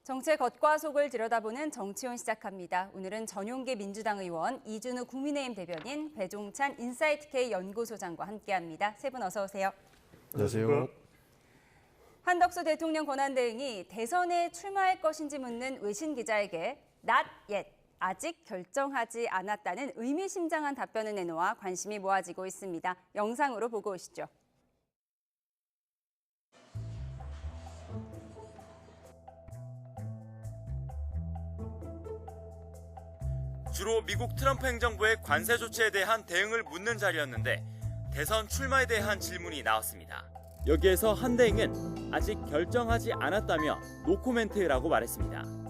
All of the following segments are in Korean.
정치의 겉과 속을 들여다보는 정치온 시작합니다. 오늘은 전용기 민주당 의원, 이준우 국민의힘 대변인, 배종찬 인사이트K 연구소장과 함께합니다. 세 분 어서 오세요. 안녕하세요. 한덕수 대통령 권한대행이 대선에 출마할 것인지 묻는 외신 기자에게 not yet, 아직 결정하지 않았다는 의미심장한 답변을 내놓아 관심이 모아지고 있습니다. 영상으로 보고 오시죠. 주로 미국 트럼프 행정부의 관세 조치에 대한 대응을 묻는 자리였는데 대선 출마에 대한 질문이 나왔습니다. 여기에서 한 대행은 아직 결정하지 않았다며 노코멘트라고 말했습니다.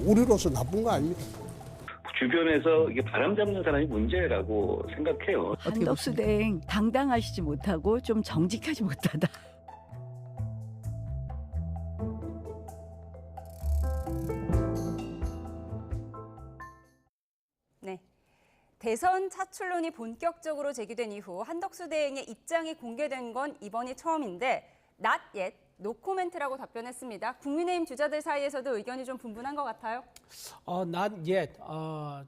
우리로서 나쁜 거 아닙니다. 주변에서 이게 바람 잡는 사람이 문제라고 생각해요. 한덕수 대행 당당하시지 못하고 좀 정직하지 못하다. 네. 대선 차출론이 본격적으로 제기된 이후 한덕수 대행의 입장이 공개된 건 이번이 처음인데 not yet, 노코멘트라고 답변했습니다. 국민의힘 주자들 사이에서도 의견이 좀 분분한 것 같아요. not yet.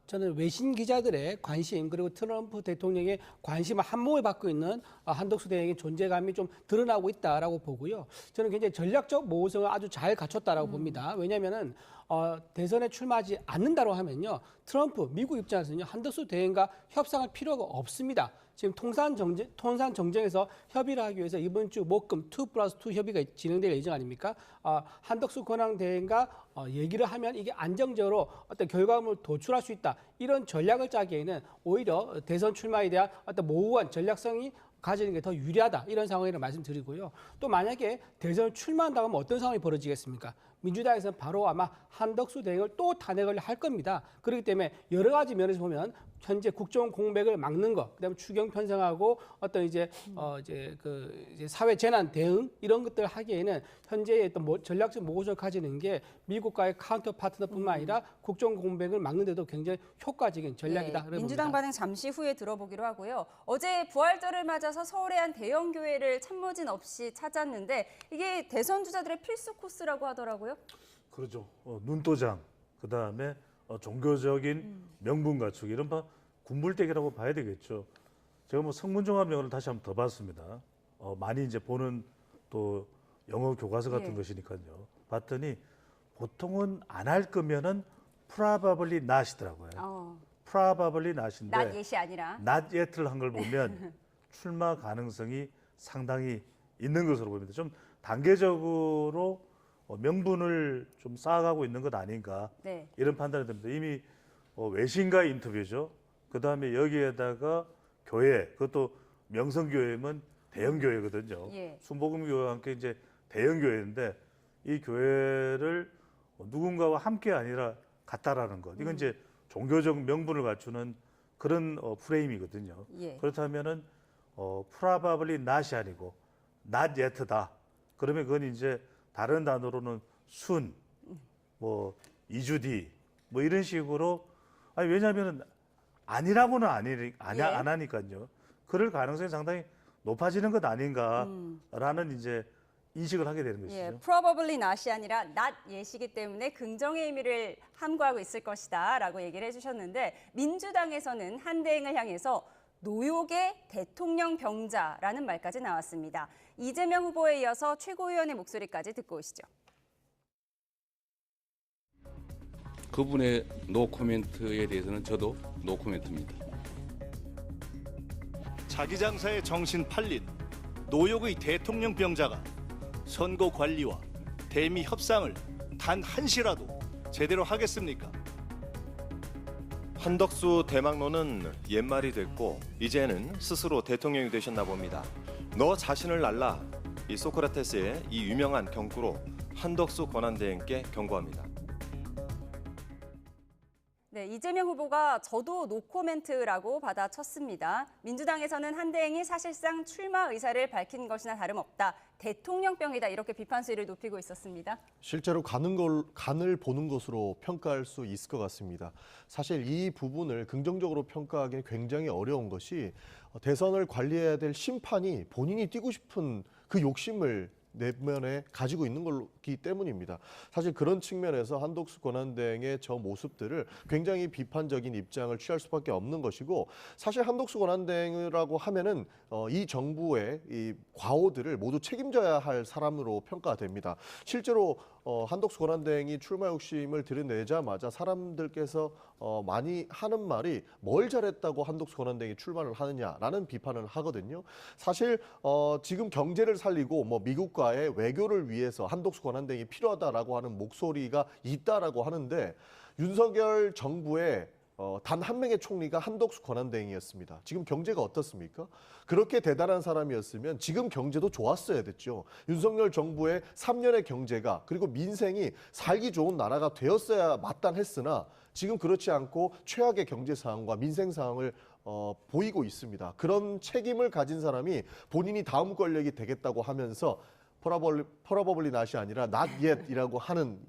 저는 외신 기자들의 관심 그리고 트럼프 대통령의 관심을 한몸에 받고 있는 한덕수 대행의 존재감이 좀 드러나고 있다라고 보고요. 저는 굉장히 전략적 모호성을 아주 잘 갖췄다라고 봅니다. 왜냐하면은 대선에 출마하지 않는다고 하면요, 트럼프 미국 입장에서는요 한덕수 대행과 협상할 필요가 없습니다. 지금 통산 정쟁에서 협의를 하기 위해서 이번 주 목금 2+2 협의가 진행될 예정 아닙니까? 한덕수 권한 대행과 얘기를 하면 이게 안정적으로 어떤 결과물을 도출할 수 있다. 이런 전략을 짜기에는 오히려 대선 출마에 대한 어떤 모호한 전략성이 가지는 게 더 유리하다. 이런 상황이라고 말씀드리고요. 또 만약에 대선을 출마한다고 하면 어떤 상황이 벌어지겠습니까? 민주당에서는 바로 아마 한덕수 대행을 또 탄핵을 할 겁니다. 그렇기 때문에 여러 가지 면에서 보면 현재 국정 공백을 막는 것, 그다음에 추경 편성하고 어떤 이제 사회 재난 대응 이런 것들 하기에는 현재의 어떤 전략적 모호성을 가지는 게 미국과의 카운터 파트너뿐만 아니라 국정 공백을 막는데도 굉장히 효과적인 전략이다. 네, 민주당 반응 잠시 후에 들어보기로 하고요. 어제 부활절을 맞아서 서울의 한 대형 교회를 참모진 없이 찾았는데 이게 대선 주자들의 필수 코스라고 하더라고요. 그렇죠. 눈도장, 그다음에 종교적인 명분 갖추기, 이런 군불대기라고 봐야 되겠죠. 제가 성문종합 영어를 다시 한번 더 봤습니다. 많이 이제 보는 또 영어 교과서 같은 것이니까요. 봤더니 보통은 안 할 거면은 probably not이더라고요. probably not인데 not yet이 아니라 not yet를 한 걸 보면 출마 가능성이 상당히 있는 것으로 보입니다. 좀 단계적으로 명분을 좀 쌓아가고 있는 것 아닌가, 네. 이런 판단이 듭니다. 이미 외신과의 인터뷰죠. 그다음에 여기에다가 교회, 그것도 명성교회면 대형 교회거든요. 순복음교회와 함께 이제 대형 교회인데 이 교회를 누군가와 함께 아니라 같다라는 것. 이건 이제 종교적 명분을 갖추는 그런 프레임이거든요. 그렇다면은 probably not이 아니고 not yet다. 그러면 그건 이제 다른 단어로는 순, 이주 뒤, 이런 식으로, 아니, 왜냐하면 아니라고는 안 하니까요. 그럴 가능성이 상당히 높아지는 것 아닌가라는 이제 인식을 하게 되는 것이죠. probably not이 아니라 not yet이기 때문에 긍정의 의미를 함구하고 있을 것이다라고 얘기를 해주셨는데 민주당에서는 한 대행을 향해서 노욕의 대통령 병자라는 말까지 나왔습니다. 이재명 후보에 이어서 최고위원의 목소리까지 듣고 오시죠. 그분의 노코멘트에 대해서는 저도 노코멘트입니다. 자기 장사에 정신 팔린 노욕의 대통령 병자가 선거 관리와 대미 협상을 단 한시라도 제대로 하겠습니까? 한덕수 대망론은 옛말이 됐고 이제는 스스로 대통령이 되셨나 봅니다. 너 자신을 날라, 이 소크라테스의 이 유명한 경구로 한덕수 권한대행께 경고합니다. 네, 이재명 후보가 저도 노코멘트라고 받아쳤습니다. 민주당에서는 한대행이 사실상 출마 의사를 밝힌 것이나 다름없다. 대통령병이다. 이렇게 비판 수위를 높이고 있었습니다. 실제로 간을 보는 것으로 평가할 수 있을 것 같습니다. 사실 이 부분을 긍정적으로 평가하기는 굉장히 어려운 것이 대선을 관리해야 될 심판이 본인이 뛰고 싶은 그 욕심을 내면에 가지고 있는 거기 때문입니다. 사실 그런 측면에서 한독수 권한대행의 저 모습들을 굉장히 비판적인 입장을 취할 수밖에 없는 것이고, 사실 한독수 권한대행이라고 하면은 이 정부의 이 과오들을 모두 책임져야 할 사람으로 평가됩니다. 실제로 한독수 권한대행이 출마 욕심을 들여내자마자 사람들께서 많이 하는 말이 뭘 잘했다고 한독수 권한대행이 출마를 하느냐라는 비판을 하거든요. 사실 지금 경제를 살리고 뭐 미국과의 외교를 위해서 한독수 권한대행이 필요하다라고 하는 목소리가 있다라고 하는데, 윤석열 정부의 단 한 명의 총리가 한독수 권한대행이었습니다. 지금 경제가 어떻습니까? 그렇게 대단한 사람이었으면 지금 경제도 좋았어야 됐죠. 윤석열 정부의 3년의 경제가, 그리고 민생이 살기 좋은 나라가 되었어야 마땅했으나 지금 그렇지 않고 최악의 경제 상황과 민생 상황을 보이고 있습니다. 그런 책임을 가진 사람이 본인이 다음 권력이 되겠다고 하면서 probably not이 아니라 not yet이라고 하는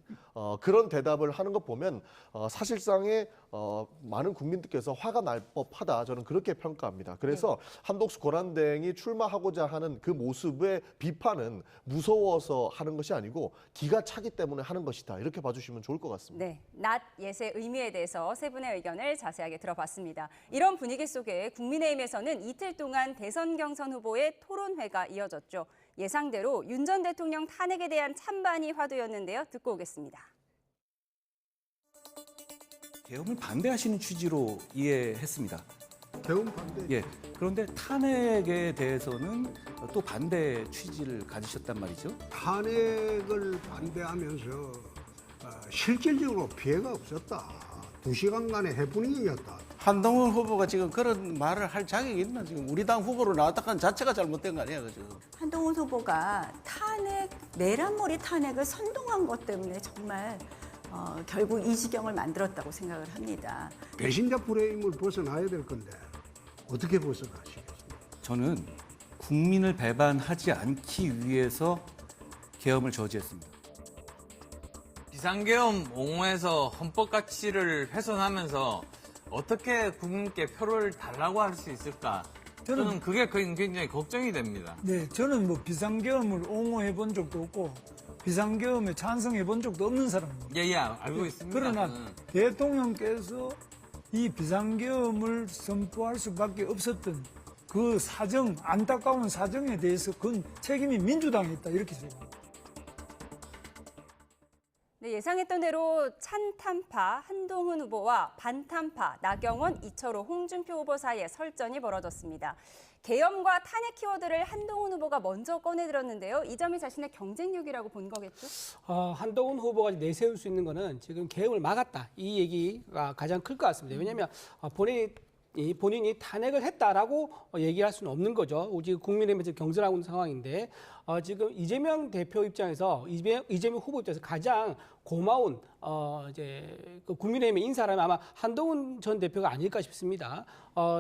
그런 대답을 하는 것 보면 사실상의 많은 국민들께서 화가 날 법하다, 저는 그렇게 평가합니다. 그래서 한독수 권한대행이 출마하고자 하는 그 모습의 비판은 무서워서 하는 것이 아니고 기가 차기 때문에 하는 것이다, 이렇게 봐주시면 좋을 것 같습니다. 네, not yet의 의미에 대해서 세 분의 의견을 자세하게 들어봤습니다. 이런 분위기 속에 국민의힘에서는 이틀 동안 대선 경선 후보의 토론회가 이어졌죠. 예상대로 윤 전 대통령 탄핵에 대한 찬반이 화두였는데요. 듣고 오겠습니다. 계엄을 반대하시는 취지로 이해했습니다. 계엄 반대. 예. 그런데 탄핵에 대해서는 또 반대 취지를 가지셨단 말이죠. 탄핵을 반대하면서 실질적으로 피해가 없었다. 2시간간의 해프닝이었다. 한동훈 후보가 지금 그런 말을 할 자격이 있나? 지금 우리 당 후보로 나왔다는 자체가 잘못된 거 아니야, 그죠? 한동훈 후보가 내란머리 탄핵을 선동한 것 때문에 정말 결국 이 지경을 만들었다고 생각을 합니다. 배신자 프레임을 벗어나야 될 건데 어떻게 벗어나시겠습니까? 저는 국민을 배반하지 않기 위해서 계엄을 저지했습니다. 비상계엄 옹호해서 헌법 가치를 훼손하면서 어떻게 국민께 표를 달라고 할 수 있을까? 저는 그게 굉장히 걱정이 됩니다. 네, 저는 뭐 비상계엄을 옹호해 본 적도 없고 비상계엄에 찬성해 본 적도 없는 사람입니다. 예, 알고 있습니다. 그러나 대통령께서 이 비상계엄을 선포할 수밖에 없었던 그 사정, 안타까운 사정에 대해서 그건 책임이 민주당에 있다, 이렇게 생각합니다. 네, 예상했던 대로 찬탄파 한동훈 후보와 반탄파 나경원, 이철호, 홍준표 후보 사이에 설전이 벌어졌습니다. 계엄과 탄핵 키워드를 한동훈 후보가 먼저 꺼내들었는데요. 이 점이 자신의 경쟁력이라고 본 거겠죠? 한동훈 후보가 내세울 수 있는 거는 지금 계엄을 막았다, 이 얘기가 가장 클 것 같습니다. 왜냐하면 본인이 탄핵을 했다라고 얘기할 수는 없는 거죠. 지금 국민의힘에서 경선하고 있는 상황인데 지금 이재명 대표 입장에서 이재명 후보 입장에서 가장 고마운 그 국민의힘의 인사라면 아마 한동훈 전 대표가 아닐까 싶습니다.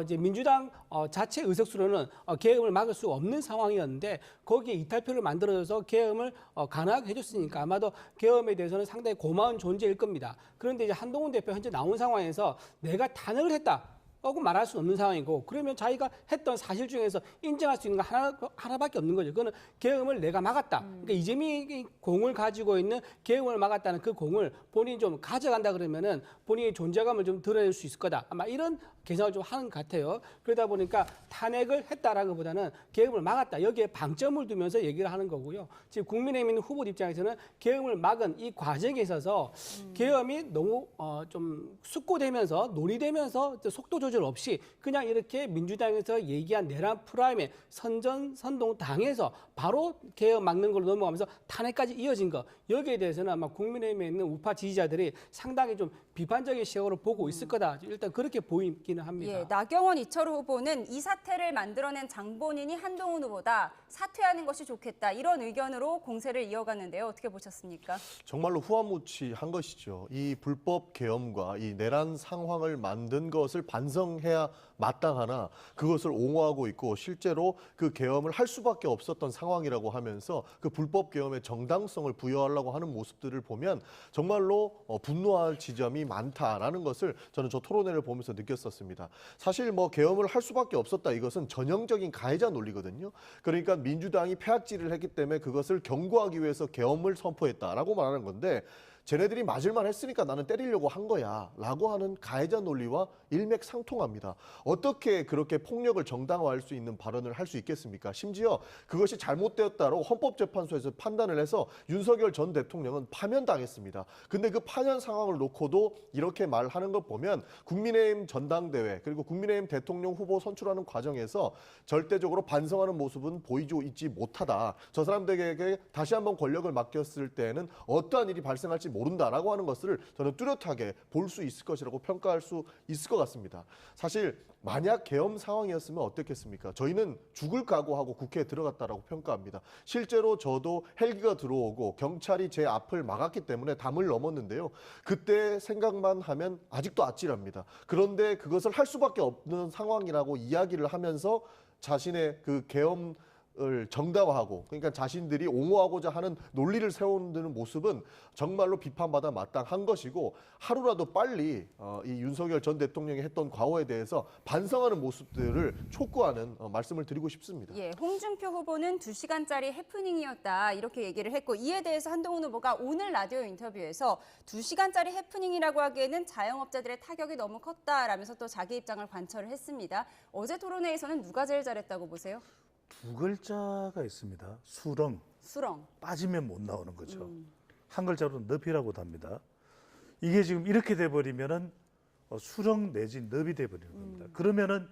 이제 민주당 자체 의석수로는 계엄을 막을 수 없는 상황이었는데 거기에 이탈표를 만들어줘서 계엄을 가능하게 해줬으니까 아마도 계엄에 대해서는 상당히 고마운 존재일 겁니다. 그런데 이제 한동훈 대표 현재 나온 상황에서 내가 탄핵을 했다 라고 말할 수 없는 상황이고, 그러면 자기가 했던 사실 중에서 인정할 수 있는 거 하나밖에 없는 거죠. 그거는 계엄을 내가 막았다. 그러니까 이재명이 공을 가지고 있는 계엄을 막았다는 그 공을 본인이 좀 가져간다 그러면은 본인의 존재감을 좀 드러낼 수 있을 거다. 아마 이런 계산을 좀 하는 것 같아요. 그러다 보니까 탄핵을 했다라기보다는 계엄을 막았다, 여기에 방점을 두면서 얘기를 하는 거고요. 지금 국민의힘 있는 후보 입장에서는 계엄을 막은 이 과정에 있어서 계엄이 너무 좀 숙고되면서 논의되면서 속도 조절 조절 없이 그냥 이렇게 민주당에서 얘기한 내란 프라임에 선동 당해서 바로 개혁 막는 걸로 넘어가면서 탄핵까지 이어진 거. 여기에 대해서는 아마 국민의힘에 있는 우파 지지자들이 상당히 좀 비판적인 시각으로 보고 있을 거다. 일단 그렇게 보이기는 합니다. 예, 나경원, 이철우 후보는 이 사태를 만들어낸 장본인이 한동훈 후보다, 사퇴하는 것이 좋겠다, 이런 의견으로 공세를 이어갔는데요. 어떻게 보셨습니까? 정말로 후한무치한 것이죠. 이 불법 계엄과 이 내란 상황을 만든 것을 반성해야 마땅하나 그것을 옹호하고 있고 실제로 그 계엄을 할 수밖에 없었던 상황이라고 하면서 그 불법 계엄의 정당성을 부여하려고 하는 모습들을 보면 정말로 분노할 지점이 많다라는 것을 저는 저 토론회를 보면서 느꼈었습니다. 사실 뭐 계엄을 할 수밖에 없었다, 이것은 전형적인 가해자 논리거든요. 그러니까 민주당이 패악질을 했기 때문에 그것을 경고하기 위해서 계엄을 선포했다라고 말하는 건데, 쟤네들이 맞을만 했으니까 나는 때리려고 한 거야 라고 하는 가해자 논리와 일맥상통합니다. 어떻게 그렇게 폭력을 정당화할 수 있는 발언을 할 수 있겠습니까? 심지어 그것이 잘못되었다로 헌법재판소에서 판단을 해서 윤석열 전 대통령은 파면당했습니다. 근데 그 파면 상황을 놓고도 이렇게 말하는 걸 보면 국민의힘 전당대회 그리고 국민의힘 대통령 후보 선출하는 과정에서 절대적으로 반성하는 모습은 보이지 있지 못하다. 저 사람들에게 다시 한번 권력을 맡겼을 때에는 어떠한 일이 발생할지 모른다라고 하는 것을 저는 뚜렷하게 볼 수 있을 것이라고 평가할 수 있을 것 같습니다. 사실 만약 계엄 상황이었으면 어떻겠습니까? 저희는 죽을 각오하고 국회에 들어갔다라고 평가합니다. 실제로 저도 헬기가 들어오고 경찰이 제 앞을 막았기 때문에 담을 넘었는데요. 그때 생각만 하면 아직도 아찔합니다. 그런데 그것을 할 수밖에 없는 상황이라고 이야기를 하면서 자신의 그 계엄 을 정당화하고, 그러니까 자신들이 옹호하고자 하는 논리를 세우는 모습은 정말로 비판받아 마땅한 것이고, 하루라도 빨리 이 윤석열 전 대통령이 했던 과오에 대해서 반성하는 모습들을 촉구하는 말씀을 드리고 싶습니다. 예, 홍준표 후보는 2시간짜리 해프닝이었다, 이렇게 얘기를 했고, 이에 대해서 한동훈 후보가 오늘 라디오 인터뷰에서 2시간짜리 해프닝이라고 하기에는 자영업자들의 타격이 너무 컸다라면서 또 자기 입장을 관철을 했습니다. 어제 토론회에서는 누가 제일 잘했다고 보세요? 두 글자가 있습니다. 수렁. 수렁. 빠지면 못 나오는 거죠. 한 글자로 늪이라고도 합니다. 이게 지금 이렇게 돼버리면은 수렁 내지 늪이 돼버리는 겁니다. 그러면은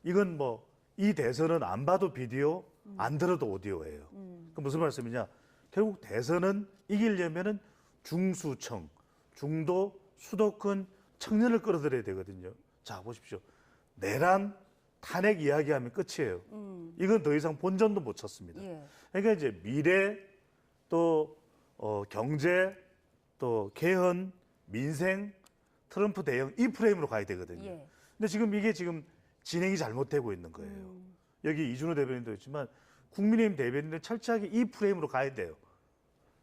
이건 뭐 이 대선은 안 봐도 비디오, 안 들어도 오디오예요. 그 무슨 말씀이냐? 결국 대선은 이기려면은 중수청, 중도, 수도권, 청년을 끌어들여야 되거든요. 자, 보십시오. 내란, 탄핵 이야기하면 끝이에요. 이건 더 이상 본전도 못 찾습니다. 예. 그러니까 이제 미래, 또 경제, 또 개헌, 민생, 트럼프 대응, 이 프레임으로 가야 되거든요. 예. 근데 지금 이게 지금 진행이 잘못되고 있는 거예요. 여기 이준호 대변인도 있지만 국민의힘 대변인도 철저하게 이 프레임으로 가야 돼요.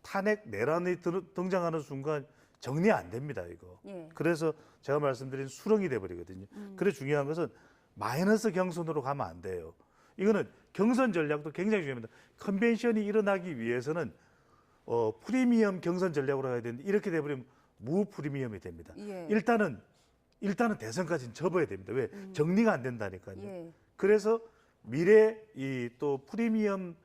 탄핵, 내란이 등장하는 순간 정리 안 됩니다, 이거. 예. 그래서 제가 말씀드린 수렁이 돼버리거든요. 그래서 중요한 것은 마이너스 경선으로 가면 안 돼요. 이거는 경선 전략도 굉장히 중요합니다. 컨벤션이 일어나기 위해서는 프리미엄 경선 전략으로 가야 되는데 이렇게 돼버리면 무프리미엄이 됩니다. 예. 일단은 대선까지는 접어야 됩니다. 왜? 정리가 안 된다니까요. 예. 그래서 미래 이 또 프리미엄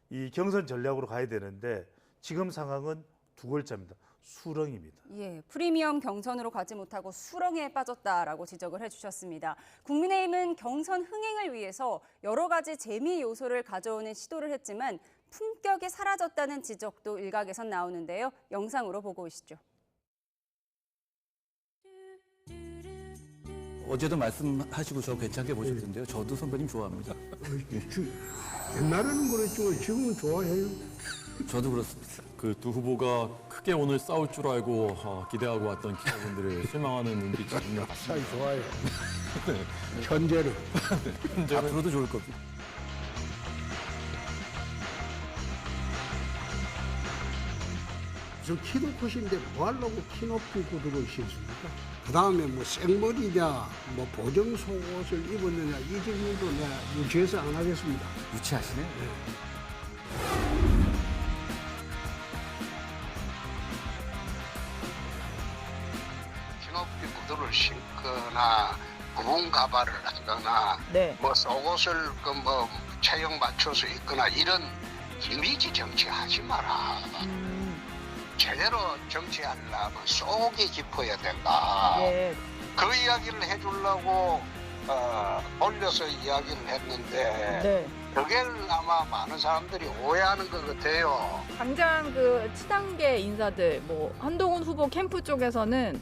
이 경선 전략으로 가야 되는데 지금 상황은 두 글자입니다. 수렁입니다. 예, 프리미엄 경선으로 가지 못하고 수렁에 빠졌다라고 지적을 해주셨습니다. 국민의힘은 경선 흥행을 위해서 여러 가지 재미 요소를 가져오는 시도를 했지만 품격이 사라졌다는 지적도 일각에선 나오는데요. 영상으로 보고 오시죠. 어제도 말씀하시고 저 괜찮게 보셨던데요. 저도 선배님 좋아합니다. 옛날에는 그랬죠. 지금은 좋아해요. 저도 그렇습니다. 그 두 후보가 크게 오늘 싸울 줄 알고 기대하고 왔던 기자분들을 실망하는 눈빛이 있는 것 같습니다. 사이 좋아요. 현재는. 앞으로도 좋을 겁니다. 저 키도 크신데 뭐 하려고 키 높이 구두를 신습니까? 그 다음에 뭐 생머리냐, 뭐 보정 속옷을 입었느냐, 이 질문도 내가 유치해서 안 하겠습니다. 유치하시네? 네. 키높이 구두를 신거나 구분 가발을 하거나 뭐 속옷을 뭐 체형 맞춰서 입거나 이런 이미지 정치 하지 마라. 제대로 정치하려면 속이 깊어야 된다. 그 이야기를 해주려고 돌려서 이야기를 했는데 네. 그걸 아마 많은 사람들이 오해하는 것 같아요. 당장 그 치단계 인사들, 뭐 한동훈 후보 캠프 쪽에서는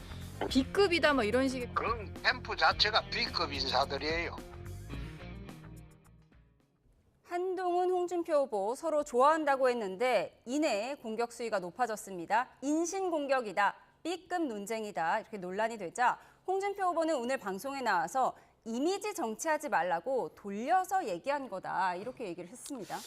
B급이다 뭐 이런 식의. 그런 캠프 자체가 B급 인사들이에요. 한동훈, 홍준표 후보 서로 좋아한다고 했는데 이내 공격 수위가 높아졌습니다. 인신공격이다, B급 논쟁이다 이렇게 논란이 되자 홍준표 후보는 오늘 방송에 나와서 이미지 정치하지 말라고 돌려서 얘기한 거다 이렇게 얘기를 했습니다.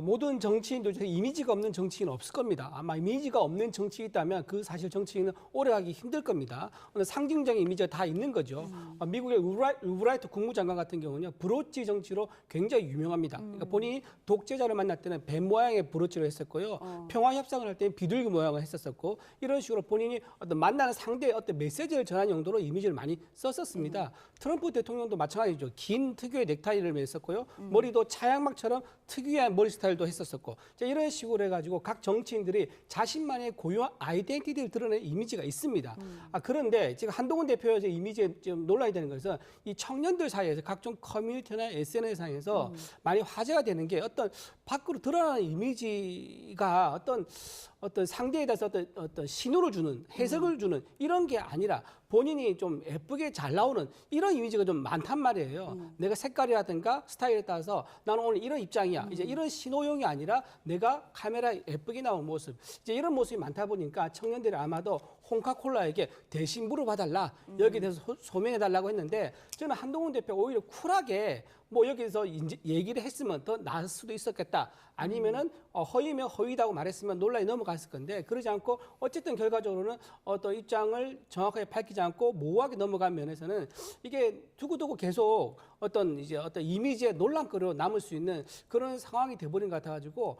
모든 정치인도 이미지가 없는 정치인은 없을 겁니다. 아마 이미지가 없는 정치인이 있다면 그 사실 정치인은 오래가기 힘들 겁니다. 상징적인 이미지가 다 있는 거죠. 미국의 우브라이트 국무장관 같은 경우는 브로치 정치로 굉장히 유명합니다. 그러니까 본인이 독재자를 만날 때는 뱀 모양의 브로치를 했었고요. 평화협상을 할 때는 비둘기 모양을 했었고 이런 식으로 본인이 어떤 만나는 상대의 어떤 메시지를 전하는 용도로 이미지를 많이 썼었습니다. 트럼프 대통령도 마찬가지죠. 긴 특유의 넥타이를 맸었고요. 머리도 차양막처럼 특유의 머리 스타일도 했었었고 이런 식으로 해가지고 각 정치인들이 자신만의 고유한 아이덴티티를 드러내는 이미지가 있습니다. 그런데 지금 한동훈 대표의 이미지에 좀 논란이 되는 것은 이 청년들 사이에서 각종 커뮤니티나 SNS상에서 많이 화제가 되는 게 어떤 밖으로 드러나는 이미지가 어떤 상대에 대해서 어떤 신호를 주는 해석을 주는 이런 게 아니라 본인이 좀 예쁘게 잘 나오는 이런 이미지가 좀 많단 말이에요. 내가 색깔이라든가 스타일에 따라서 나는 오늘 이런 입장이야. 이제 이런 신호용이 아니라 내가 카메라에 예쁘게 나온 모습. 이제 이런 모습이 많다 보니까 청년들이 아마도 홍카콜라에게 대신 물어봐달라. 여기에 대해서 소명해달라고 했는데 저는 한동훈 대표가 오히려 쿨하게 뭐 여기서 이제 얘기를 했으면 더 나을 수도 있었겠다. 아니면은 허위면 허위다고 말했으면 논란이 넘어갔을 건데 그러지 않고 어쨌든 결과적으로는 어떤 입장을 정확하게 밝히지 않고 모호하게 넘어간 면에서는 이게 두고두고 계속 어떤 이미지의 논란거리로 남을 수 있는 그런 상황이 돼버린 것 같아가지고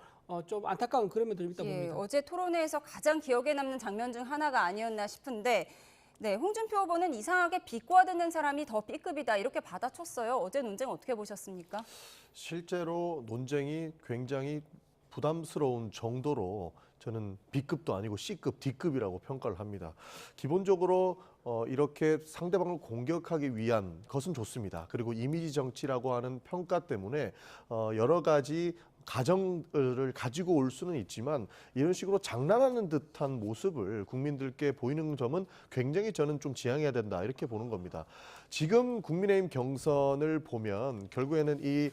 좀 안타까운 그런 면들이 있다 봅니다. 어제 토론회에서 가장 기억에 남는 장면 중 하나가 아니었나 싶은데 네, 홍준표 후보는 이상하게 비꼬아 듣는 사람이 더 B급이다 이렇게 받아쳤어요. 어제 논쟁 어떻게 보셨습니까? 실제로 논쟁이 굉장히 부담스러운 정도로 저는 B급도 아니고 C급, D급이라고 평가를 합니다. 기본적으로 이렇게 상대방을 공격하기 위한 것은 좋습니다. 그리고 이미지 정치라고 하는 평가 때문에 여러 가지 가정을 가지고 올 수는 있지만 이런 식으로 장난하는 듯한 모습을 국민들께 보이는 점은 굉장히 저는 좀 지양해야 된다 이렇게 보는 겁니다. 지금 국민의힘 경선을 보면 결국에는 이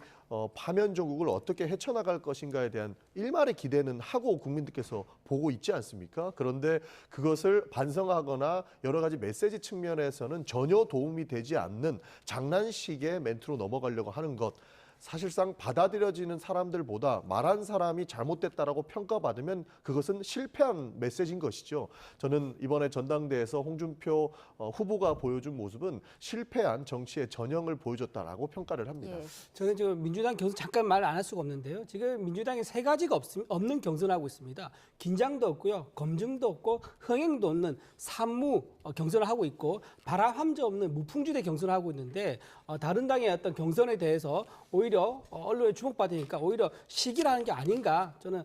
파면 정국을 어떻게 헤쳐나갈 것인가에 대한 일말의 기대는 하고 국민들께서 보고 있지 않습니까? 그런데 그것을 반성하거나 여러 가지 메시지 측면에서는 전혀 도움이 되지 않는 장난식의 멘트로 넘어가려고 하는 것. 사실상 받아들여지는 사람들보다 말한 사람이 잘못됐다라고 평가받으면 그것은 실패한 메시지인 것이죠. 저는 이번에 전당대회에서 홍준표 후보가 보여준 모습은 실패한 정치의 전형을 보여줬다라고 평가를 합니다. 저는 지금 민주당 경선 잠깐 말 안 할 수가 없는데요. 지금 민주당에 세 가지가 없는 경선하고 있습니다. 긴장도 없고요. 검증도 없고 흥행도 없는 산무 경선을 하고 있고 바람함도 없는 무풍지대 경선을 하고 있는데 다른 당의 어떤 경선에 대해서 오히려 언론에 주목받으니까 오히려 시기라는 게 아닌가. 저는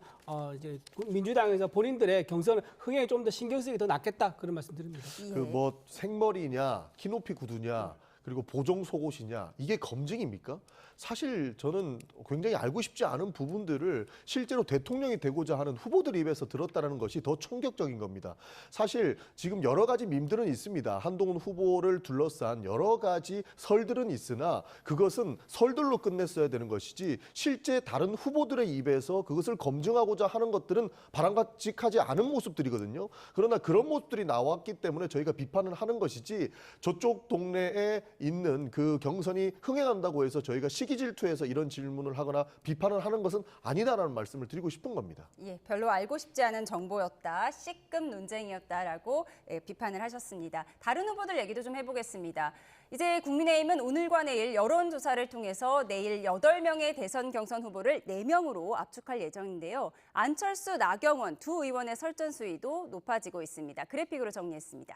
이제 민주당에서 본인들의 경선 흥행에 좀 더 신경 쓰기 더 낫겠다 그런 말씀드립니다. 그 뭐 생머리냐, 키높이 구두냐, 그리고 보정 속옷이냐 이게 검증입니까? 사실 저는 굉장히 알고 싶지 않은 부분들을 실제로 대통령이 되고자 하는 후보들 입에서 들었다는 것이 더 충격적인 겁니다. 사실 지금 여러 가지 밈들은 있습니다. 한동훈 후보를 둘러싼 여러 가지 설들은 있으나 그것은 설들로 끝냈어야 되는 것이지 실제 다른 후보들의 입에서 그것을 검증하고자 하는 것들은 바람직하지 않은 모습들이거든요. 그러나 그런 모습들이 나왔기 때문에 저희가 비판을 하는 것이지 저쪽 동네에 있는 그 경선이 흥행한다고 해서 저희가 시기 질투해서 이런 질문을 하거나 비판을 하는 것은 아니다라는 말씀을 드리고 싶은 겁니다. 별로 알고 싶지 않은 정보였다. C급 논쟁이었다라고 비판을 하셨습니다. 다른 후보들 얘기도 좀 해보겠습니다. 이제 국민의힘은 오늘과 내일 여론조사를 통해서 내일 8명의 대선 경선 후보를 4명으로 압축할 예정인데요. 안철수, 나경원 두 의원의 설전 수위도 높아지고 있습니다. 그래픽으로 정리했습니다.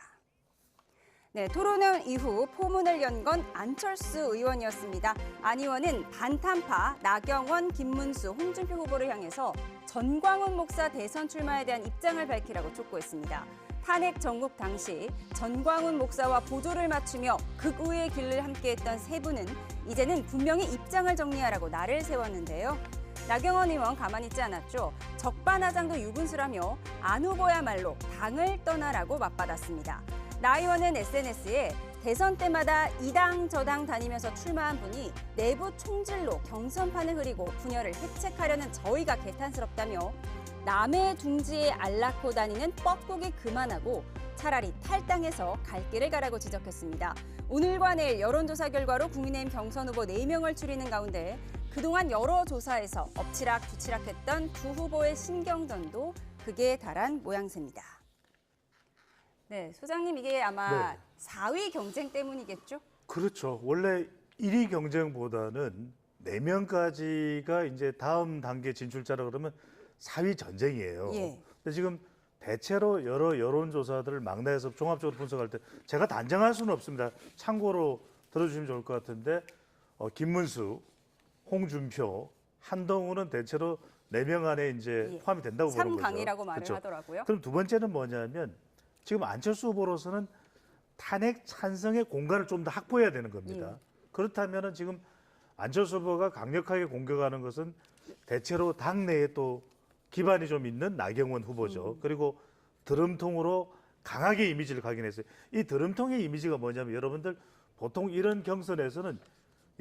네, 토론회 이후 포문을 연 건 안철수 의원이었습니다. 안 의원은 반탄파 나경원, 김문수, 홍준표 후보를 향해서 전광훈 목사 대선 출마에 대한 입장을 밝히라고 촉구했습니다. 탄핵 정국 당시 전광훈 목사와 보조를 맞추며 극우의 길을 함께했던 세 분은 이제는 분명히 입장을 정리하라고 날을 세웠는데요. 나경원 의원 가만히 있지 않았죠. 적반하장도 유분수라며 안 후보야말로 당을 떠나라고 맞받았습니다. 나 의원은 SNS에 대선 때마다 이 당 저 당 다니면서 출마한 분이 내부 총질로 경선판을 흐리고 분열을 획책하려는 저희가 개탄스럽다며 남의 둥지에 알 낳고 다니는 뻐꾸기 그만하고 차라리 탈당해서 갈 길을 가라고 지적했습니다. 오늘과 내일 여론조사 결과로 국민의힘 경선 후보 4명을 추리는 가운데 그동안 여러 조사에서 엎치락 뒤치락했던 두 후보의 신경전도 극에 달한 모양새입니다. 네, 소장님 이게 아마 네. 4위 경쟁 때문이겠죠? 그렇죠. 원래 1위 경쟁보다는 4명까지가 이제 다음 단계 진출자라 그러면 4위 전쟁이에요. 예. 근데 지금 대체로 여러 여론조사들을 망라해서 종합적으로 분석할 때 제가 단정할 수는 없습니다. 참고로 들어주시면 좋을 것 같은데 김문수, 홍준표, 한동훈은 대체로 4명 안에 이제 포함이 된다고 보는 거죠. 3강이라고 말을 그렇죠. 하더라고요. 그럼 두 번째는 뭐냐면 지금 안철수 후보로서는 탄핵 찬성의 공간을 좀 더 확보해야 되는 겁니다. 그렇다면은 지금 안철수 후보가 강력하게 공격하는 것은 대체로 당내에 또 기반이 좀 있는 나경원 후보죠. 그리고 드럼통으로 강하게 이미지를 각인했어요. 이 드럼통의 이미지가 뭐냐면 여러분들 보통 이런 경선에서는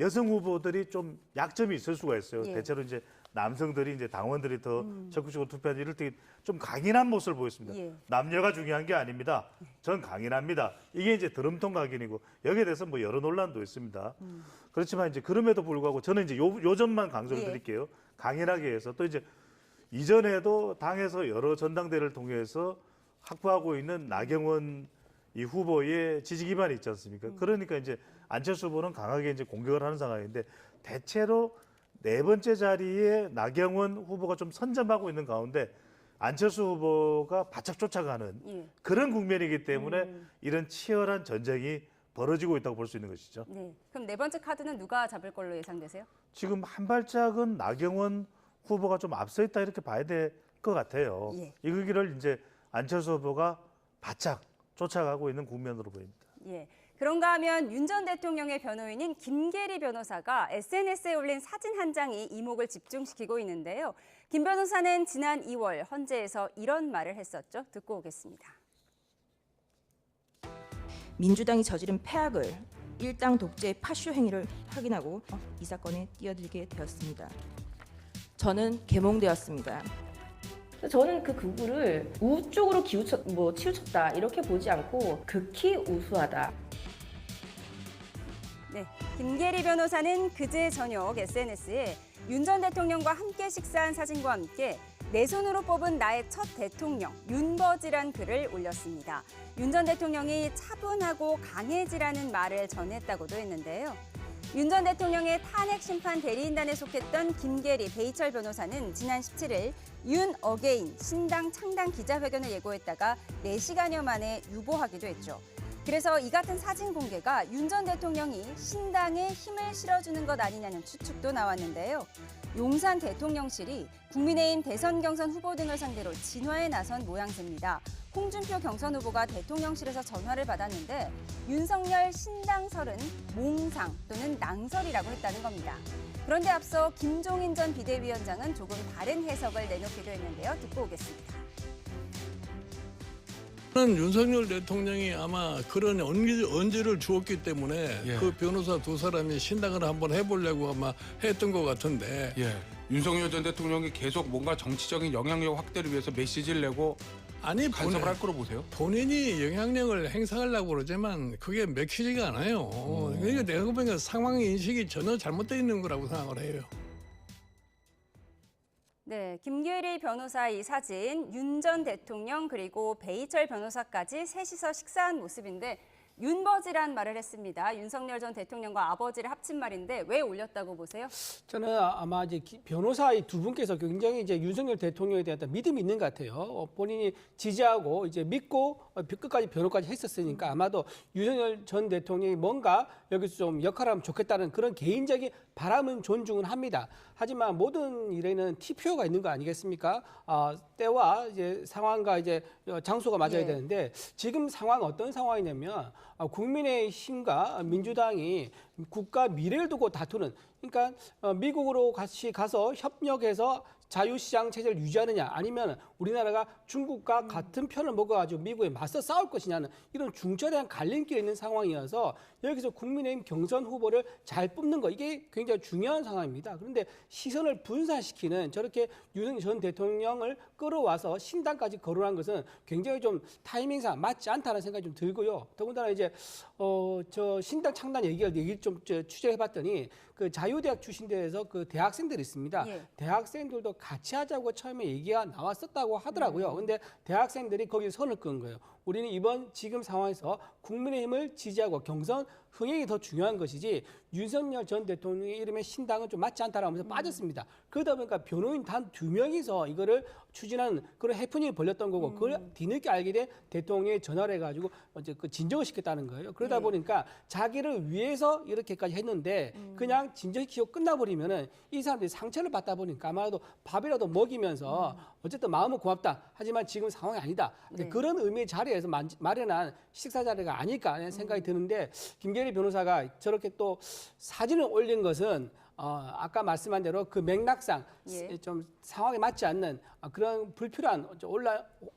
여성 후보들이 좀 약점이 있을 수가 있어요. 예. 대체로 이제 남성들이 이제 당원들이 더 적극적으로 투표하는 이럴 때 좀 강인한 모습을 보였습니다. 예. 남녀가 중요한 게 아닙니다. 전 강인합니다. 이게 이제 드럼통 각인이고 여기에 대해서 뭐 여러 논란도 있습니다. 그렇지만 이제 그럼에도 불구하고 저는 이제 요 점만 강조를 예. 드릴게요. 강인하게 해서 또 이제 이전에도 당에서 여러 전당대회를 통해서 확보하고 있는 나경원 이 후보의 지지 기반이 있지 않습니까? 그러니까 이제 안철수 후보는 강하게 이제 공격을 하는 상황인데 대체로 4번째 자리에 나경원 후보가 좀 선점하고 있는 가운데 안철수 후보가 바짝 쫓아가는 그런 국면이기 때문에 이런 치열한 전쟁이 벌어지고 있다고 볼 수 있는 것이죠. 네. 그럼 4번째 카드는 누가 잡을 걸로 예상되세요? 지금 한 발짝은 나경원 후보가 좀 앞서 있다 이렇게 봐야 될 것 같아요. 예. 이 길을 이제 안철수 후보가 바짝 쫓아가고 있는 국면으로 보입니다. 예. 그런가 하면 윤 전 대통령의 변호인인 김계리 변호사가 SNS에 올린 사진 한 장이 이목을 집중시키고 있는데요. 김 변호사는 지난 2월 헌재에서 이런 말을 했었죠. 듣고 오겠습니다. 민주당이 저지른 폐악을 일당 독재의 파쇼 행위를 확인하고 이 사건에 뛰어들게 되었습니다. 저는 계몽되었습니다. 저는 그 극우를 우 쪽으로 치우쳤다 이렇게 보지 않고 극히 우수하다. 네, 김계리 변호사는 그제 저녁 SNS에 윤 전 대통령과 함께 식사한 사진과 함께 내 손으로 뽑은 나의 첫 대통령 윤버지란 글을 올렸습니다. 윤 전 대통령이 차분하고 강해지라는 말을 전했다고도 했는데요. 윤 전 대통령의 탄핵 심판 대리인단에 속했던 김계리 베이철 변호사는 지난 17일 윤 어게인 신당 창당 기자회견을 예고했다가 4시간여 만에 유보하기도 했죠. 그래서 이 같은 사진 공개가 윤 전 대통령이 신당에 힘을 실어주는 것 아니냐는 추측도 나왔는데요. 용산 대통령실이 국민의힘 대선 경선 후보 등을 상대로 진화에 나선 모양새입니다. 홍준표 경선 후보가 대통령실에서 전화를 받았는데 윤석열 신당설은 몽상 또는 낭설이라고 했다는 겁니다. 그런데 앞서 김종인 전 비대위원장은 조금 다른 해석을 내놓기도 했는데요. 듣고 오겠습니다. 저는 윤석열 대통령이 아마 그런 언지를 주었기 때문에 예. 그 변호사 두 사람이 신당을 한번 해보려고 아마 했던 것 같은데 예. 윤석열 전 대통령이 계속 뭔가 정치적인 영향력 확대를 위해서 메시지를 내고 아니 간섭을 할 거로 보세요? 본인이 영향력을 행사하려고 그러지만 그게 맥히지가 않아요. 그러니까 내가 보니까 상황 인식이 전혀 잘못되어 있는 거라고 생각을 해요. 네, 김계리 변호사 이 사진, 윤 전 대통령 그리고 베이철 변호사까지 셋이서 식사한 모습인데 윤버지란 말을 했습니다. 윤석열 전 대통령과 아버지를 합친 말인데 왜 올렸다고 보세요? 저는 아마 이제 변호사 이 두 분께서 굉장히 이제 윤석열 대통령에 대한 믿음이 있는 것 같아요. 본인이 지지하고 이제 믿고 끝까지 변호까지 했었으니까 아마도 윤석열 전 대통령이 뭔가 여기서 좀 역할을 하면 좋겠다는 그런 개인적인 바람은 존중은 합니다. 하지만 모든 일에는 TPO가 있는 거 아니겠습니까? 때와 이제 상황과 이제 장소가 맞아야 되는데 지금 상황 어떤 상황이냐면 국민의힘과 민주당이 국가 미래를 두고 다투는 그러니까 미국으로 같이 가서 협력해서 자유시장 체제를 유지하느냐 아니면 우리나라가 중국과 같은 편을 먹어가지고 미국에 맞서 싸울 것이냐는 이런 중저대한 갈림길에 있는 상황이어서 여기서 국민의힘 경선 후보를 잘 뽑는 거 이게 굉장히 중요한 상황입니다. 그런데 시선을 분산시키는 저렇게 윤석열 전 대통령을 끌어와서 신당까지 거론한 것은 굉장히 좀 타이밍상 맞지 않다는 생각이 좀 들고요. 더군다나 이제 저 신당 창단 얘기를 좀 취재해봤더니 그 자유대학 출신들에서 그 대학생들이 있습니다. 대학생들도 같이 하자고 처음에 얘기가 나왔었다고 하더라고요. 근데 대학생들이 거기에 선을 끄는 거예요. 우리는 이번 지금 상황에서 국민의힘을 지지하고 경선 흥행이 더 중요한 것이지 윤석열 전 대통령의 이름의 신당은 좀 맞지 않다라고 하면서 빠졌습니다. 그러다 보니까 변호인 단 2명이서 이거를 추진하는 그런 해프닝이 벌렸던 거고 그걸 뒤늦게 알게 된 대통령이 전화를 해가지고 이제 그 진정을 시켰다는 거예요. 그러다 보니까 자기를 위해서 이렇게까지 했는데 그냥 진정시키고 끝나버리면은 이 사람들이 상처를 받다 보니까 아마도 밥이라도 먹이면서 어쨌든 마음은 고맙다. 하지만 지금 상황이 아니다. 그런 의미의 자리에서 마련한 식사 자리가 아닐까 하는 생각이 드는데 김계리 변호사가 저렇게 또 사진을 올린 것은 아까 말씀한 대로 그 맥락상 좀 상황에 맞지 않는 그런 불필요한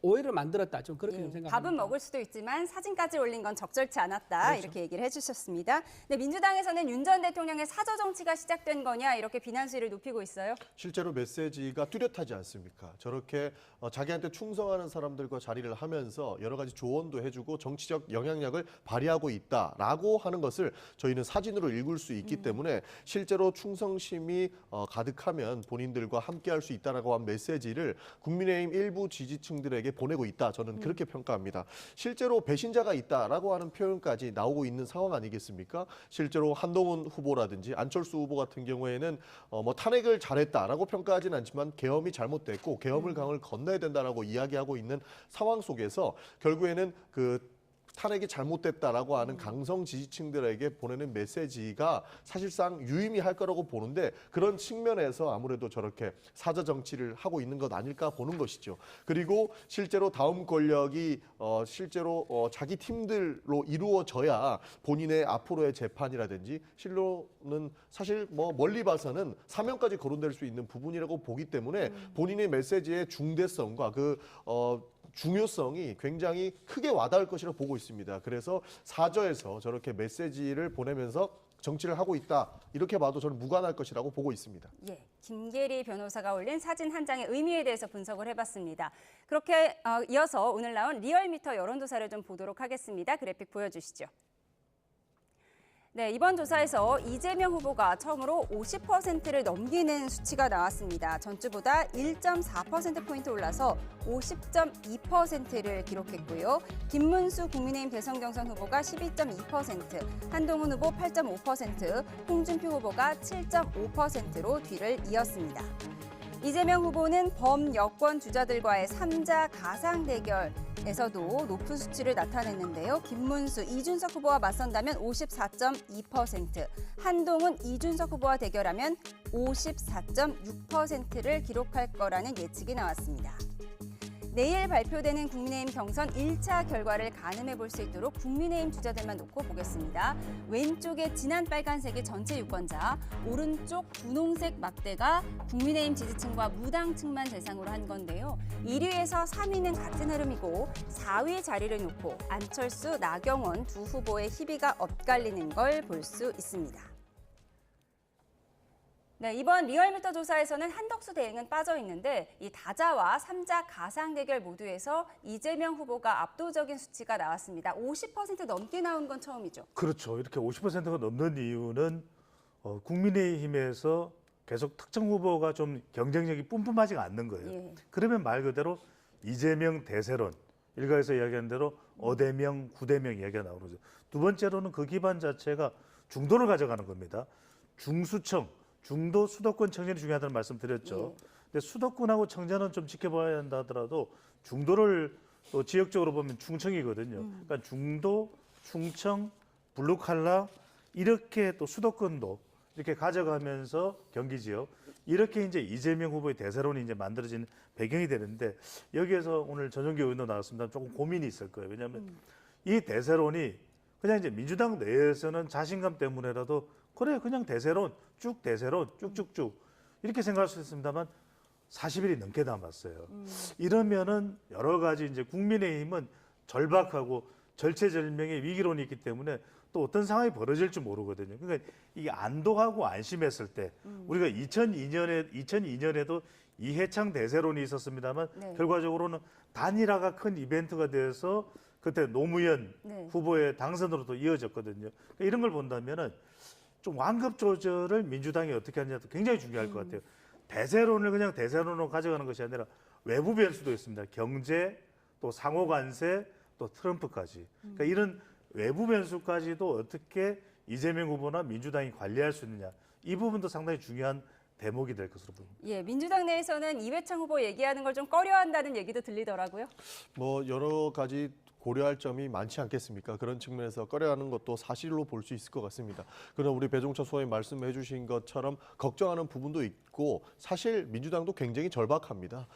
오해를 만들었다. 좀 그렇게 좀 생각합니다. 밥은 먹을 수도 있지만 사진까지 올린 건 적절치 않았다. 그렇죠. 이렇게 얘기를 해주셨습니다. 근데 민주당에서는 윤 전 대통령의 사저 정치가 시작된 거냐 이렇게 비난 수위를 높이고 있어요. 실제로 메시지가 뚜렷하지 않습니까? 저렇게 자기한테 충성하는 사람들과 자리를 하면서 여러 가지 조언도 해주고 정치적 영향력을 발휘하고 있다라고 하는 것을 저희는 사진으로 읽을 수 있기 때문에 실제로 충성심이 가득하면 본인들과 함께할 수 있다라고 한 메시지를 국민의힘 일부 지지층들에게 보내고 있다. 저는 그렇게 평가합니다. 실제로 배신자가 있다라고 하는 표현까지 나오고 있는 상황 아니겠습니까? 실제로 한동훈 후보라든지 안철수 후보 같은 경우에는 뭐 탄핵을 잘했다라고 평가하지는 않지만 계엄이 잘못됐고 계엄을 강을 건너야 된다라고 이야기하고 있는 상황 속에서 결국에는 그 탄핵이 잘못됐다라고 하는 강성 지지층들에게 보내는 메시지가 사실상 유의미할 거라고 보는데 그런 측면에서 아무래도 저렇게 사저 정치를 하고 있는 것 아닐까 보는 것이죠. 그리고 실제로 다음 권력이 실제로 자기 팀들로 이루어져야 본인의 앞으로의 재판이라든지 실로는 사실 뭐 멀리 봐서는 사면까지 거론될 수 있는 부분이라고 보기 때문에 본인의 메시지의 중대성과 그 중요성이 굉장히 크게 와닿을 것이라고 보고 있습니다. 그래서 사저에서 저렇게 메시지를 보내면서 정치를 하고 있다. 이렇게 봐도 저는 무관할 것이라고 보고 있습니다. 예, 김계리 변호사가 올린 사진 한 장의 의미에 대해서 분석을 해봤습니다. 그렇게 이어서 오늘 나온 리얼미터 여론조사를 좀 보도록 하겠습니다. 그래픽 보여주시죠. 네, 이번 조사에서 이재명 후보가 처음으로 50%를 넘기는 수치가 나왔습니다. 전주보다 1.4%포인트 올라서 50.2%를 기록했고요. 김문수 국민의힘 대선 경선 후보가 12.2%, 한동훈 후보 8.5%, 홍준표 후보가 7.5%로 뒤를 이었습니다. 이재명 후보는 범여권 주자들과의 3자 가상 대결에서도 높은 수치를 나타냈는데요. 김문수, 이준석 후보와 맞선다면 54.2%, 한동훈, 이준석 후보와 대결하면 54.6%를 기록할 거라는 예측이 나왔습니다. 내일 발표되는 국민의힘 경선 1차 결과를 가늠해 볼 수 있도록 국민의힘 주자들만 놓고 보겠습니다. 왼쪽에 진한 빨간색이 전체 유권자, 오른쪽 분홍색 막대가 국민의힘 지지층과 무당층만 대상으로 한 건데요. 1위에서 3위는 같은 흐름이고 4위 자리를 놓고 안철수, 나경원 두 후보의 희비가 엇갈리는 걸 볼 수 있습니다. 네, 이번 리얼미터 조사에서는 한덕수 대행은 빠져 있는데 이 다자와 3자 가상 대결 모두에서 이재명 후보가 압도적인 수치가 나왔습니다. 50% 넘게 나온 건 처음이죠. 그렇죠. 이렇게 50%가 넘는 이유는 국민의힘에서 계속 특정 후보가 좀 경쟁력이 뿜뿜하지가 않는 거예요. 그러면 말 그대로 이재명 대세론, 일각에서 이야기한 대로 어대명, 구대명 이야기가 나오는 거죠. 두 번째로는 그 기반 자체가 중도를 가져가는 겁니다. 중수청, 중도 수도권 청년이 중요하다는 말씀 드렸죠. 근데 수도권하고 청년은 좀 지켜봐야 한다 하더라도 중도를 또 지역적으로 보면 충청이거든요. 그러니까 중도, 충청, 블루칼라 이렇게 또 수도권도 이렇게 가져가면서 경기 지역 이렇게 이제 이재명 후보의 대세론이 이제 만들어지는 배경이 되는데 여기에서 오늘 전용기 의원도 나왔습니다. 조금 고민이 있을 거예요. 왜냐하면 이 대세론이 그냥 이제 민주당 내에서는 자신감 때문에라도 그래 그냥 대세론 대세론 쭉쭉쭉 이렇게 생각할 수 있습니다만 40일이 넘게 남았어요. 이러면은 여러 가지 이제 국민의힘은 절박하고 절체절명의 위기론이 있기 때문에 또 어떤 상황이 벌어질지 모르거든요. 그러니까 이게 안도하고 안심했을 때 우리가 2002년에도 이해창 대세론이 있었습니다만 결과적으로는 단일화가 큰 이벤트가 돼서 그때 노무현 후보의 당선으로도 이어졌거든요. 그러니까 이런 걸 본다면은 좀 완급 조절을 민주당이 어떻게 하느냐도 굉장히 중요할 것 같아요. 대세론을 그냥 대세론으로 가져가는 것이 아니라 외부 변수도 있습니다. 경제, 또 상호 관세, 또 트럼프까지. 그러니까 이런 외부 변수까지도 어떻게 이재명 후보나 민주당이 관리할 수 있느냐. 이 부분도 상당히 중요한 대목이 될 것으로 보입니다. 예, 민주당 내에서는 이회창 후보 얘기하는 걸 좀 꺼려한다는 얘기도 들리더라고요. 뭐 여러 가지 고려할 점이 많지 않겠습니까? 그런 측면에서 꺼려하는 것도 사실로 볼 수 있을 것 같습니다. 그러나 우리 배종철 소장님 말씀해 주신 것처럼 걱정하는 부분도 있고 사실 민주당도 굉장히 절박합니다.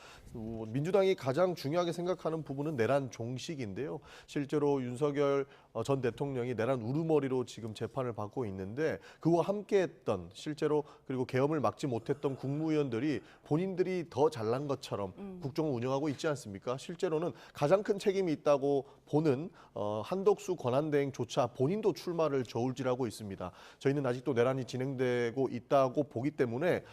민주당이 가장 중요하게 생각하는 부분은 내란 종식인데요. 실제로 윤석열 전 대통령이 내란 우르머리로 지금 재판을 받고 있는데 그와 함께했던 실제로 그리고 계엄을 막지 못했던 국무위원들이 본인들이 더 잘난 것처럼 국정을 운영하고 있지 않습니까? 실제로는 가장 큰 책임이 있다고 보는 한덕수 권한대행조차 본인도 출마를 저울질하고 있습니다. 저희는 아직도 내란이 진행되고 있다고 보기 때문에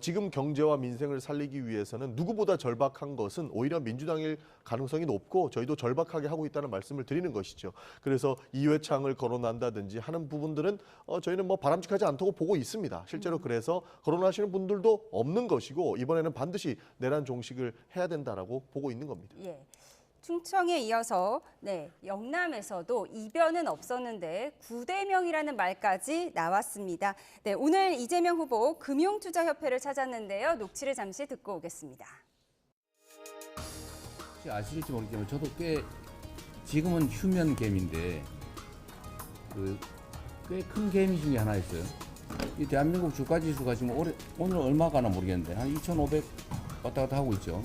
지금 경제와 민생을 살리기 위해서는 누구보다 절박한 것은 오히려 민주당일 가능성이 높고 저희도 절박하게 하고 있다는 말씀을 드리는 것이죠. 그래서 이회창을 거론한다든지 하는 부분들은 저희는 뭐 바람직하지 않다고 보고 있습니다. 실제로 그래서 거론하시는 분들도 없는 것이고 이번에는 반드시 내란 종식을 해야 된다라고 보고 있는 겁니다. 예. 충청에 이어서 영남에서도 이변은 없었는데 구대명이라는 말까지 나왔습니다. 네, 오늘 이재명 후보 금융투자협회를 찾았는데요. 녹취를 잠시 듣고 오겠습니다. 혹시 아실지 모르겠지만 저도 꽤 지금은 휴면 개미인데 꽤 큰 개미 중에 하나였어요. 이 대한민국 주가지수가 지금 오늘 얼마 가나 모르겠는데 한 2,500 왔다 갔다 하고 있죠.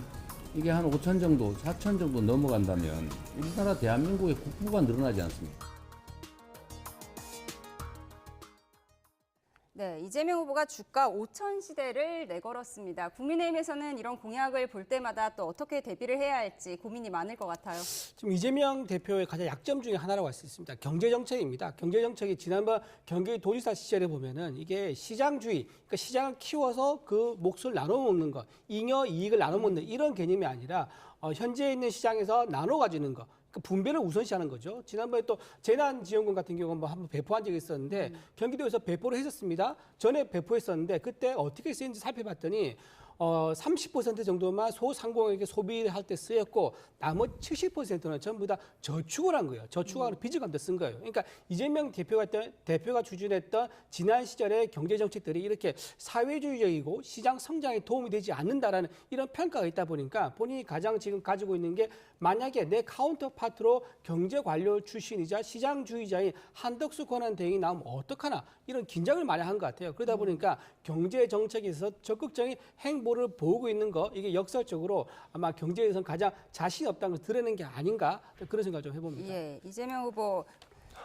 이게 한 5천 정도, 4천 정도 넘어간다면 우리나라 대한민국의 국부가 늘어나지 않습니까? 네, 이재명 후보가 주가 5천 시대를 내걸었습니다. 국민의힘에서는 이런 공약을 볼 때마다 또 어떻게 대비를 해야 할지 고민이 많을 것 같아요. 지금 이재명 대표의 가장 약점 중에 하나라고 할 수 있습니다. 경제정책입니다. 경제정책이 지난번 경기도지사 시절에 보면은 이게 시장주의, 그러니까 시장을 키워서 그 몫을 나눠 먹는 것, 잉여 이익을 나눠 먹는 이런 개념이 아니라 현재 있는 시장에서 나눠 가지는 것. 그 분배를 우선시하는 거죠. 지난번에 또 재난지원금 같은 경우는 뭐 한번 배포한 적이 있었는데 경기도에서 배포를 했었습니다. 전에 배포했었는데 그때 어떻게 쓰였는지 살펴봤더니 30% 정도만 소상공인에게 소비할 때 쓰였고 나머지 70%는 전부 다 저축을 한 거예요. 저축하고 빚을 감다 쓴 거예요. 그러니까 이재명 대표가 추진했던 지난 시절의 경제 정책들이 이렇게 사회주의적이고 시장 성장에 도움이 되지 않는다라는 이런 평가가 있다 보니까 본인이 가장 지금 가지고 있는 게 만약에 내 카운터파트로 경제관료 출신이자 시장주의자인 한덕수 권한대행이 나오면 어떡하나 이런 긴장을 많이 한 것 같아요. 그러다 보니까 경제 정책에 있어서 적극적인 행보를 보이고 있는 거 이게 역설적으로 아마 경제에서는 가장 자신 없다는 걸 드러낸 게 아닌가 그런 생각을 좀 해봅니다. 예, 이재명 후보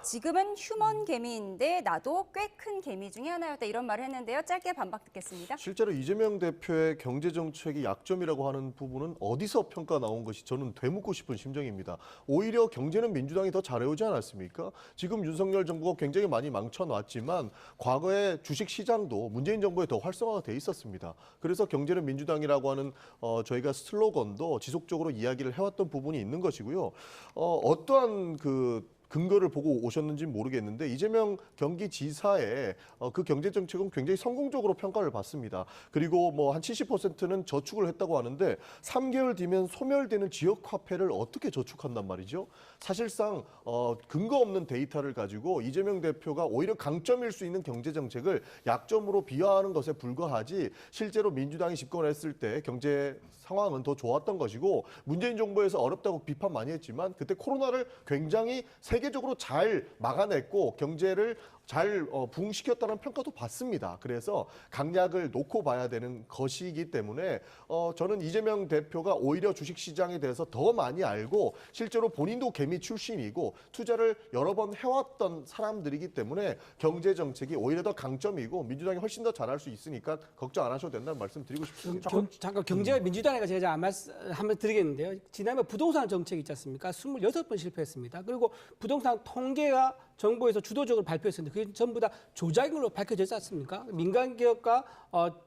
지금은 휴먼 개미인데 나도 꽤 큰 개미 중에 하나였다 이런 말을 했는데요. 짧게 반박 듣겠습니다. 실제로 이재명 대표의 경제정책이 약점이라고 하는 부분은 어디서 평가 나온 것이 저는 되묻고 싶은 심정입니다. 오히려 경제는 민주당이 더 잘해오지 않았습니까? 지금 윤석열 정부가 굉장히 많이 망쳐놨지만 과거에 주식시장도 문재인 정부에 더 활성화가 돼 있었습니다. 그래서 경제는 민주당이라고 하는 저희가 슬로건도 지속적으로 이야기를 해왔던 부분이 있는 것이고요. 어떠한 근거를 보고 오셨는지는 모르겠는데 이재명 경기지사의 그 경제 정책은 굉장히 성공적으로 평가를 받습니다. 그리고 뭐 한 70%는 저축을 했다고 하는데 3개월 뒤면 소멸되는 지역 화폐를 어떻게 저축한단 말이죠? 사실상 근거 없는 데이터를 가지고 이재명 대표가 오히려 강점일 수 있는 경제 정책을 약점으로 비하하는 것에 불과하지 실제로 민주당이 집권했을 때 경제 상황은 더 좋았던 것이고 문재인 정부에서 어렵다고 비판 많이 했지만 그때 코로나를 굉장히 세계적으로 잘 막아냈고 경제를 잘 부흥시켰다는 평가도 받습니다. 그래서 강약을 놓고 봐야 되는 것이기 때문에 저는 이재명 대표가 오히려 주식시장에 대해서 더 많이 알고 실제로 본인도 개미 출신이고 투자를 여러 번 해왔던 사람들이기 때문에 경제 정책이 오히려 더 강점이고 민주당이 훨씬 더 잘할 수 있으니까 걱정 안 하셔도 된다는 말씀 드리고 싶습니다. 잠깐 경제가 민주당이가 제가 한번 드리겠는데요. 지난해 부동산 정책 있지 않습니까? 26번 실패했습니다. 그리고 부동산 통계가 정부에서 주도적으로 발표했었는데 그게 전부 다 조작인 걸로 밝혀졌지 않습니까? 민간 기업과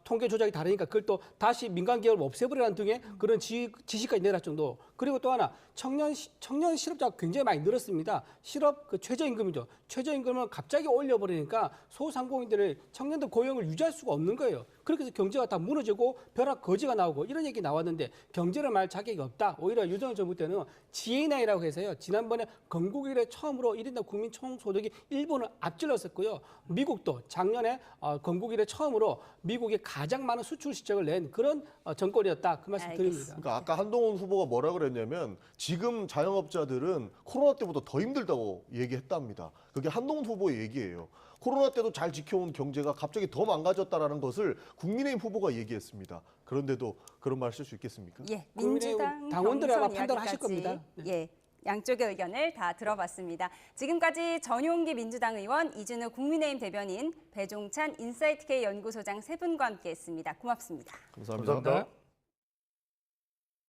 통계 조작이 다르니까 그걸 또 다시 민간 기업을 없애버리라는 등의 그런 지시까지 내릴 정도. 그리고 또 하나 청년 실업자가 굉장히 많이 늘었습니다. 실업 그 최저임금이죠. 최저임금을 갑자기 올려버리니까 소상공인들의 청년들 고용을 유지할 수가 없는 거예요. 그렇게 해서 경제가 다 무너지고 벼락 거지가 나오고 이런 얘기 나왔는데 경제를 말 자격이 없다. 오히려 유승열 정부 때는 GNI라고 해서요. 지난번에 건국 이래 처음으로 1인당 국민 총소득이 일본을 앞질렀었고요. 미국도 작년에 건국 이래 처음으로 미국이 가장 많은 수출 실적을 낸 그런 정권이었다. 그 말씀 드립니다. 그러니까 아까 한동훈 후보가 뭐라 그랬냐면 지금 자영업자들은 코로나 때보다 더 힘들다고 얘기했답니다. 그게 한동훈 후보의 얘기예요. 코로나 때도 잘 지켜온 경제가 갑자기 더 망가졌다라는 것을 국민의힘 후보가 얘기했습니다. 그런데도 그런 말 쓸 수 있겠습니까? 예, 민주당 당원들이 아마 경선 판단하실 이야기까지, 겁니다. 예, 양쪽의 의견을 다 들어봤습니다. 지금까지 전용기 민주당 의원, 이준우 국민의힘 대변인, 배종찬 인사이트K 연구소장 세 분과 함께했습니다. 고맙습니다. 감사합니다.